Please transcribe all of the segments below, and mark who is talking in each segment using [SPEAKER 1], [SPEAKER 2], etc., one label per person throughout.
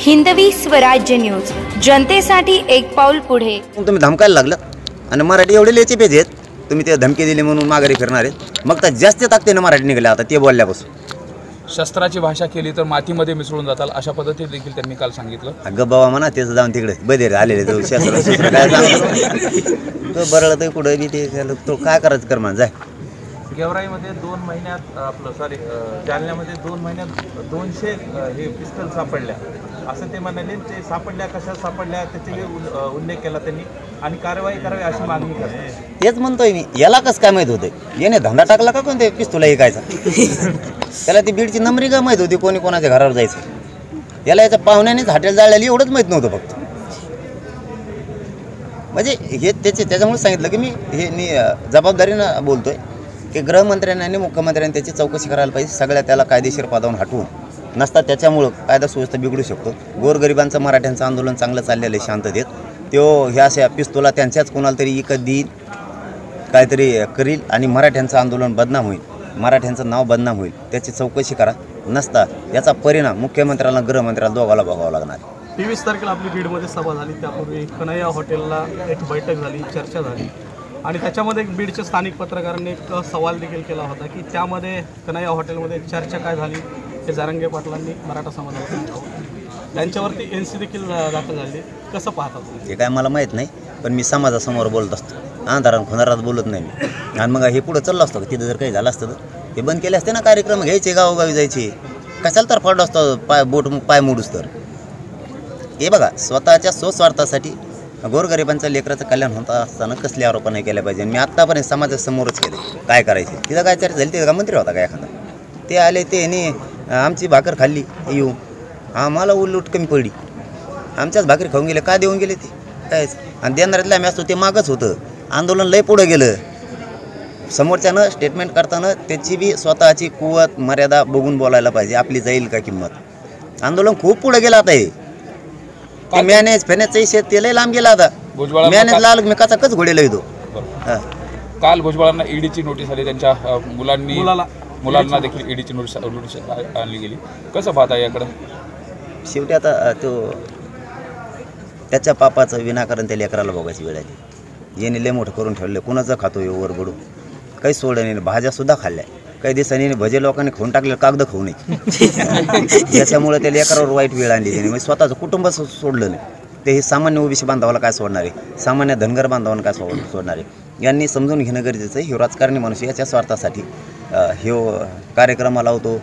[SPEAKER 1] Hindavi Swarajya news, जनतेसाठी एक पाऊल पुढे.
[SPEAKER 2] तुम्ही धमकायला लागलात आणि मराठी एवढे लेचे पेज आहेत, तुम्ही ते धमकी दिली म्हणून माघारी फिरणार आहेत. मग तर जास्त ताकदीने मराठी निघाले आता ते बोलल्यापासून.
[SPEAKER 3] शस्त्राची भाषा केली तर मातीमध्ये मिसळून जाताल अशा पद्धतीने देखील त्यांनी काल सांगितलं.
[SPEAKER 2] अगं बाबा म्हणा तेच जाऊन तिकडे बधेर आलेले तो शस्त्र काय सांगतो तो बरं तर कुठं बी ते तो काय करायचं कर जाय.
[SPEAKER 4] गेवराईमध्ये 2 महिन्यात आपलं जालन्यामध्ये 2 महिन्यात 200 हे पिस्टल सापडल्या असं ते म्हणाले. ते सापडल्या कशा सापडल्या त्याचे उल्लेख केला त्यांनी आणि कारवाई करावी अशी मागणी करतात.
[SPEAKER 2] तेच म्हणतोय मी, याला कसं काय माहीत होतं याने धंदा टाकला का कोणते पिस्तूल ऐकायचा. त्याला ती बीडची नंबरी का माहीत होती कोणी कोणाच्या घरावर जायचं. याला याच्या पाहुण्यानेच हॉटेल जाळलेली एवढंच माहीत नव्हतं फक्त. म्हणजे हे त्याच्यामुळे सांगितलं की मी जबाबदारीनं बोलतोय की गृहमंत्र्यांनी आणि मुख्यमंत्र्यांनी त्याची चौकशी करायला पाहिजे. सगळ्या त्याला कायदेशीर पदावरून हटवून नसता त्याच्यामुळं कायदा सुव्यवस्था बिघडू शकतो. गोरगरिबांचं मराठ्यांचं आंदोलन चांगलं चाललेलं आहे शांततेत. तो ह्या अशा पिस्तुला त्यांच्याच कोणाला तरी इकत देईल काहीतरी करील आणि मराठ्यांचं आंदोलन बदनाम होईल, मराठ्यांचं नाव बदनाम होईल. त्याची चौकशी करा. नसता याचा परिणाम मुख्यमंत्र्याला गृहमंत्र्याला दोघाला बघावं लागणार.
[SPEAKER 5] 23 तारखेला आपली बीडमध्ये सभा झाली. त्यापूर्वी कन्हैया हॉटेलला एक बैठक झाली, चर्चा झाली आणि त्याच्यामध्ये एक बीडच्या स्थानिक पत्रकारांनी एक सवाल देखील केला होता की त्यामध्ये कन्हैया हॉटेलमध्ये चर्चा काय झाली हे जरांगे पाटलांनी मराठा समाजाला सांगावं. त्यांच्यावरती NC देखील दाखल झाली. कसं पाहता तुम्ही?
[SPEAKER 2] हे काय मला माहीत नाही, पण मी समाजासमोर बोलत असतो. अंधारात खुनारात बोलत नाही मी. आणि मग हे पुढं चाललं असतं तिथं जर काही झालं असतं तर हे बंद केले असते ना. कार्यक्रम घ्यायचे, गावोगावी जायचे. कशाला तर फाडलं असतं पाय मोडूस तर. हे बघा, स्वतःच्या स्वस्वार्थासाठी गोरगरिबांच्या लेकराचं कल्याण होत असताना कसले आरोप नाही केले पाहिजे. मी आत्तापर्यंत समाजासमोरच केले काय करायचे. तिथं काय चर्चा झाली, तिथं का मंत्री होता का एखादा. ते आले ते आमची भाकर खाल्ली येऊन आम्हाला उलट कमी पडली. आमच्याच भाकरी खाऊन गेले. काय देऊन गेले ते कायच. आणि देणाऱ्यातलं आम्ही असतो ते मागच होतं. आंदोलन लय पुढं गेलं. समोरच्यानं स्टेटमेंट करताना त्याची बी स्वतःची कुवत मर्यादा बघून बोलायला पाहिजे. आपली जाईल का किंमत. आंदोलन खूप पुढे गेलं आता. हे मॅनेज फेनेजचं शेत ते लय लांब गेला आता. मॅनेज लाल मी कचा कच घोडेला येतो.
[SPEAKER 3] काल भुजबळांना ईडीची नोटीस आली. त्यांच्या मुलांना देखील ईडीची नोटीस आणली गेली. कसं पाहता याकडं?
[SPEAKER 2] शेवटी आता तो त्याच्या पापाचं विनाकारण त्या लेकराला बघायची वेळ आली. याने लय मोठं करून ठेवलं. कुणाचं खातो हे वर काही सोडलं नाही. भाज्यासुद्धा खाल्ल्या. काही दिवसांनी भजे लोकांनी खाऊन टाकले, कागद खाऊ नये. याच्यामुळे त्या लेकरावर वाईट वेळ आणली त्याने. म्हणजे स्वतःचं कुटुंब सोडलं नाही. ते हे सामान्य ओबीसी बांधवाला काय सोडणार आहे, सामान्य धनगर बांधवांना काय सोडणार आहे. यांनी समजून घेणं गरजेचं आहे. हे राजकारणी माणूस याच्या स्वार्थासाठी हे कार्यक्रम लावतो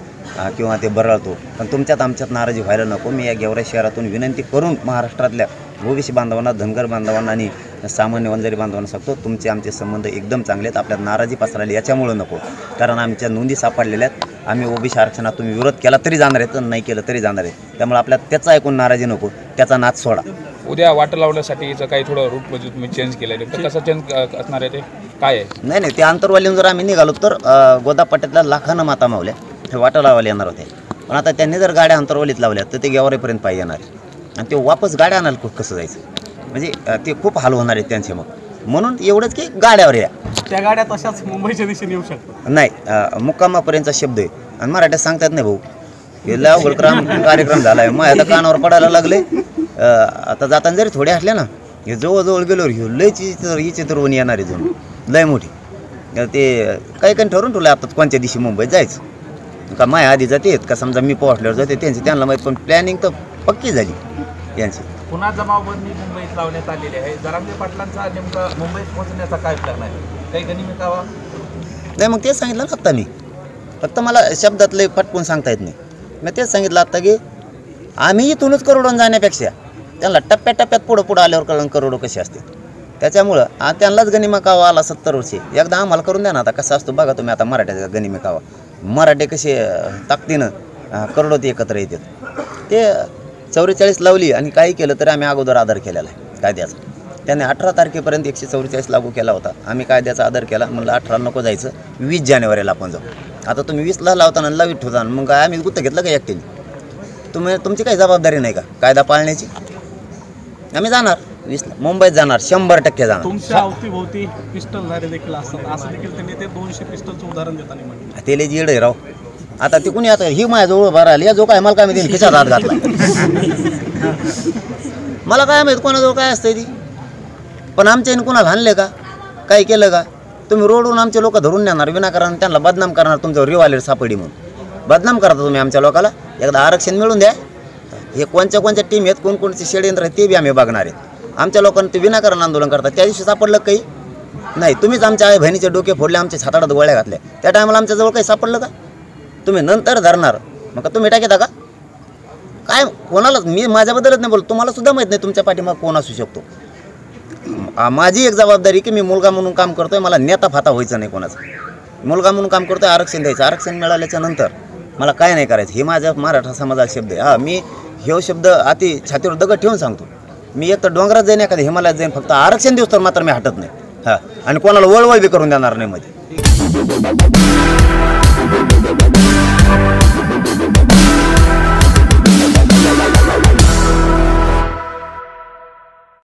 [SPEAKER 2] किंवा ते बरळतो. पण तुमच्यात आमच्यात नाराजी व्हायला नको. मी या गेवराई शहरातून विनंती करून महाराष्ट्रातल्या ओबीसी बांधवांना, धनगर बांधवांना आणि सामान्य वंजारी बांधवांना सांगतो, तुमचे आमचे संबंध एकदम चांगले आहेत. आपल्यात नाराजी पसरायला याच्यामुळं नको. कारण आमच्या नोंदी सापडलेल्या आहेत. आम्ही ओबीसी आरक्षणात तुम्ही विरोध केला तरी जाणार आहेत, नाही केलं तरी जाणार आहे. त्यामुळे आपल्यात त्याचा ऐकून नाराजी नको, त्याचा नाच सोडा.
[SPEAKER 3] उद्या वाट लावण्यासाठी याचं काही थोडं रूट म्हणजे तुम्ही चेंज केलं आहे. कसं चेंज असणार आहे ते काय आहे?
[SPEAKER 2] नाही ते आंतरवालीहून जर आम्ही निघालो तर गोदापट्ट्यातल्या लाखानं माता मावल्या हे वाटा लावायला येणार होते. पण आता त्यांनी जर गाड्या अंतरवालीत लावल्या तर ते गेवराईपर्यंत पाहिजे येणार आणि ते वापस गाड्या आणायला कसं जायचं. म्हणजे ते खूप हाल होणार आहेत त्यांचे. मग म्हणून एवढंच की गाड्यावर या.
[SPEAKER 5] त्या गाड्या तशाच मुंबईच्या दिशेने येऊ शकतात.
[SPEAKER 2] नाही मुक्कामापर्यंतचा शब्द आहे आणि मराठ्यात सांगतात नाही भाऊ. हे अवघड कार्यक्रम झाला आहे. मग आता कानावर पडायला लागले. आता जाताना जरी थोडे असले ना, हे जवळजवळ गेल्यावर घेऊ लय ही चित्रवणी येणार आहे जणू लय मोठी. ते काही ठरवून ठेवलं आता कोणत्या दिवशी मुंबईत जायचं का. माया आधी जाते का समजा मी पोहोचल्यावर जाते त्यांना माहीत. पण प्लॅनिंग तर पक्की झाली यांची.
[SPEAKER 4] पुन्हा जमावबंदी मुंबईत लावण्यात आलेली आहे. जरांगे पाटलांचा नेमका मुंबईत पोहोचण्याचा काय प्लॅन आहे? काही गनिमिकावा
[SPEAKER 2] नाही. मग तेच सांगितलं ना आत्ता मी. फक्त मला शब्दातले फटकून सांगता येत नाही. मी तेच सांगितलं आत्ता की आम्ही इथूनच करोडून जाण्यापेक्षा त्यांना टप्प्याटप्प्यात पुढं आल्यावर कळण करोडो कसे असते. त्याच्यामुळं त्यांनाच गनिमिकावा आला 70 वर्षे. एकदा आम्हाला करून द्या ना. आता कसं असतो बघा तुम्ही आता मराठ्याचा गनिमिकावा. मराठे कसे ताकदीनं करोडोत एकत्र येतात. ते 44 लावली आणि काही केलं तरी आम्ही अगोदर आदर केलेला आहे कायद्याचा. त्याने 18 तारखेपर्यंत 144 लागू केला होता. आम्ही कायद्याचा आदर केला. म्हणलं 18 नको जायचं, 20 जानेवारीला आपण जाऊ. आता तुम्ही 20ला लावताना लावीत ठेवता. मग काय आम्ही गुत्त घेतलं का एकट्याने? तुमची काही जबाबदारी नाही का कायदा पाळण्याची? आम्ही जाणार 20ला मुंबईत जाणार, 100% जाणार.
[SPEAKER 5] तुमच्या अवतीभोवती पिस्टल झाले देखील असतात. असं देखील त्यांनी ते 200 पिस्टलचं उदाहरण देताना म्हटलं.
[SPEAKER 2] ते लय जीड आहे राव. आता ती कुणी आता ही माझ्याजवळ उभा राहिली, या जो काय मला काय माहिती खिशात हात घातला. मला काय माहित कोणाजवळ काय असतंय ती. पण आमच्या कोणाला हाणले का, काय केलं का? तुम्ही रोडवरून आमचे लोक धरून नेणार विनाकारण, त्यांना बदनाम करणार, तुमच्यावर रिवालेर सापडी म्हणून बदनाम करता तुम्ही आमच्या लोकाला. एकदा आरक्षण मिळून द्या. हे कोणत्या टीम आहेत, कोणकोणचे षडयंत्र आहेत ते बी आम्ही बघणार आहेत. आमच्या लोकांना ते विनाकारण आंदोलन करतात. त्या दिवशी सापडलं काही नाही, तुम्हीच आमच्या आई बहिणीचे डोके फोडले, आमच्या छाताडात गोळ्या घातल्या. त्या टायमाला आमच्याजवळ काही सापडलं का? तुम्ही नंतर धरणार, मग तुम्ही टाकेता का काय? कोणालाच मी माझ्याबद्दलच नाही बोलतो, तुम्हाला सुद्धा माहीत नाही तुमच्या पाठीमाग कोण असू शकतो. माझी एक जबाबदारी की मी मुलगा म्हणून काम करतोय, मला नेता फाता व्हायचं नाही कोणाचा. मुलगा म्हणून काम करतोय, आरक्षण द्यायचं. आरक्षण मिळाल्याच्या नंतर मला काय नाही करायचं. हे माझ्या मराठा समाजाचा शब्द आहे. हा, मी हे शब्द अति छातीवर दगड ठेवून सांगतो. मी एक तर डोंगरात जाईन, एखाद्या हिमालयात जाईन, फक्त आरक्षण दिवस तर मात्र मी हटत नाही. हां, आणि कोणाला वळवळ बी करून देणार नाही मध्ये.